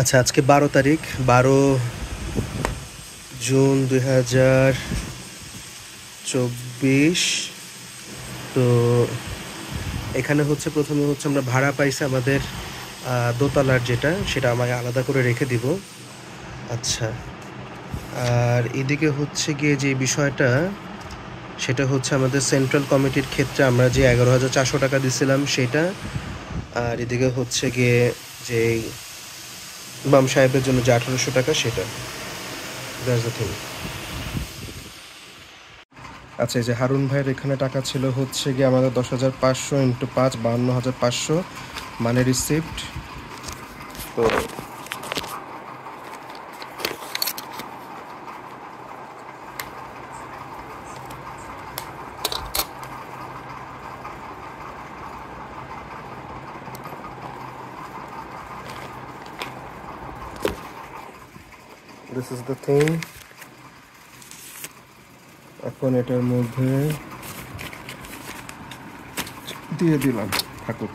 আচ্ছা, আজকে 12 তারিখ, 12 জুন 2024। তো এখানে হচ্ছে প্রথমে হচ্ছে আমরা ভাড়া পাইছি আমাদের দোতলার, যেটা সেটা আমাকে আলাদা করে রেখে দিব। আচ্ছা, আর এদিকে হচ্ছে গিয়ে যে বিষয়টা, সেটা হচ্ছে আমাদের সেন্ট্রাল কমিটির ক্ষেত্রে আমরা যে 11,400 টাকা দিছিলাম সেটা। আর এদিকে হচ্ছে গিয়ে যে ইমাম সাহেবের জন্য যে 1800 টাকা সেটা। That's the thing. আচ্ছা, এই যে হারুন ভাইয়ের এখানে টাকা ছিল হচ্ছে গিয়ে আমাদের 10,500 ইন্টু 5, 52,500 মানে রিসিপ্ট। তো দিস ইজ দ্য থিং। এখন এটার মধ্যে দিয়ে দিলাম, থাকুক।